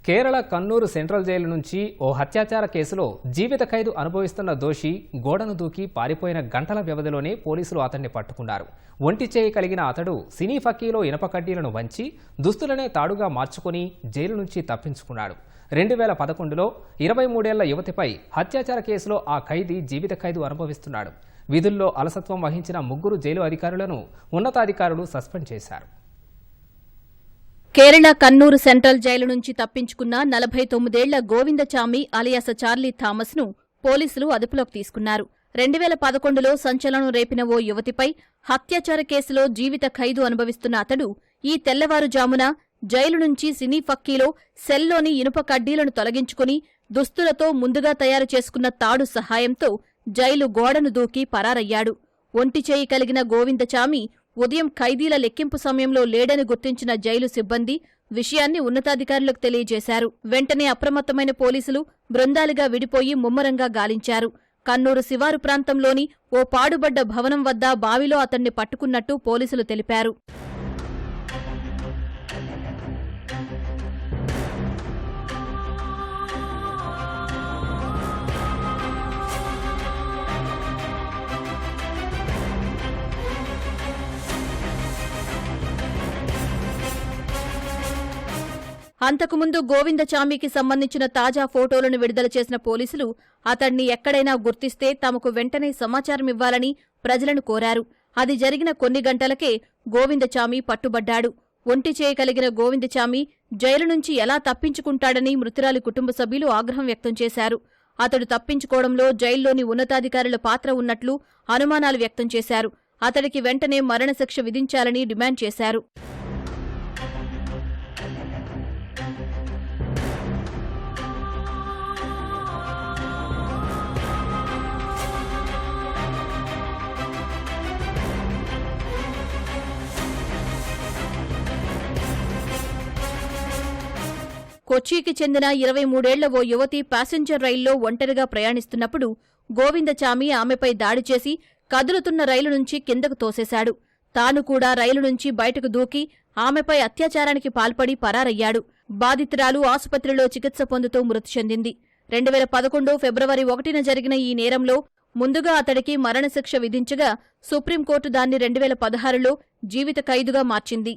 Kerala Kannur central jail నుంచి ఓ హత్యాచార కేసులో జీవిత ఖైదు అనుభవిస్తున్న దోషి గోడను దూకి పారిపోయిన గంటల వ్యవధిలోనే పోలీసులు అతన్ని పట్టుకున్నారు. ఒంటి చేయి కలిగిన అతడు సినీ ఫక్కీలో ఇనప కడ్డీలను వంచి దుస్తులనే తాడుగా మార్చుకుని జైలు నుంచి తప్పించుకున్నాడు. 2011లో 23 ఏళ్ల యువతిపై హత్యాచార కేసులో ఆ ఖైదీ జీవిత ఖైదు అనుభవిస్తున్నాడు. విధుల్లో అలసత్వం వహించిన 3 జైలు అధికారులను ఉన్నతాధికారులు సస్పెండ్ చేశారు. కేరళ కన్నూరు సెంట్రల్ జైలు నుంచి తప్పించుకున్న 49 ఏళ్ల గోవిందచామి అలియాస్ చార్లీ థామస్ ను పోలీసులు అదుపులోకి తీసుకున్నారు. 2011లో సంచలనం రేపిన ఓ యువతిపై హత్యాచార కేసులో జీవిత ఖైదు అనుభవిస్తున్న అతడు ఈ తెల్లవారుజామున జైలు నుంచి సినీ ఫక్కీలో సెల్లోని ఇనుప కడ్డీలను తొలగించుకుని దుస్తులతో ముందుగా తయారు చేసుకున్న తాడు సహాయంతో జైలు గోడను దూకి పరారయ్యాడు. ఒంటిచేయి కలిగిన గోవిందచామి ఉదయం ఖైదీల లెక్కింపు సమయంలో లేడని గుర్తించిన జైలు సిబ్బంది విషయాన్ని ఉన్నతాధికారులకు తెలియజేశారు. వెంటనే అప్రమత్తమైన పోలీసులు బృందాలుగా విడిపోయి ముమ్మరంగా గాలించారు. కన్నూరు శివారు ప్రాంతంలోని ఓ పాడుబడ్డ భవనం వద్ద బావిలో అతన్ని పట్టుకున్నట్టు పోలీసులు తెలిపారు. అంతకుముందు గోవిందచామికి సంబంధించిన తాజా ఫోటోలను విడుదల చేసిన పోలీసులు అతన్ని ఎక్కడైనా గుర్తిస్తే తమకు వెంటనే సమాచారం ఇవ్వాలని ప్రజలను కోరారు. అది జరిగిన కొన్ని గంటలకే గోవిందచామి పట్టుబడ్డాడు. ఒంటి చేయి కలిగిన గోవిందచామి జైలు నుంచి ఎలా తప్పించుకుంటాడని మృతురాలి కుటుంబ సభ్యులు ఆగ్రహం వ్యక్తం చేశారు. అతడు తప్పించుకోవడంలో జైల్లోని ఉన్నతాధికారుల పాత్ర ఉన్నట్లు అనుమానాలు వ్యక్తం చేశారు. అతడికి వెంటనే మరణశిక్ష విధించాలని డిమాండ్ చేశారు. కొచ్చికి చెందిన 23 ఏళ్ల ఓ యువతి ప్యాసింజర్ రైల్లో ఒంటరిగా ప్రయాణిస్తున్నప్పుడు గోవిందచామి ఆమెపై దాడి చేసి కదులుతున్న రైలు నుంచి కిందకు తోసేశాడు. తాను కూడా రైలు నుంచి బయటకు దూకి ఆమెపై అత్యాచారానికి పాల్పడి పరారయ్యాడు. బాధితురాలు ఆసుపత్రిలో చికిత్స పొందుతూ మృతి చెందింది. 2011 ఫిబ్రవరి 1న జరిగిన ఈ నేరంలో ముందుగా అతడికి మరణశిక్ష విధించగా సుప్రీంకోర్టు దాన్ని 2016లో జీవిత ఖైదుగా మార్చింది.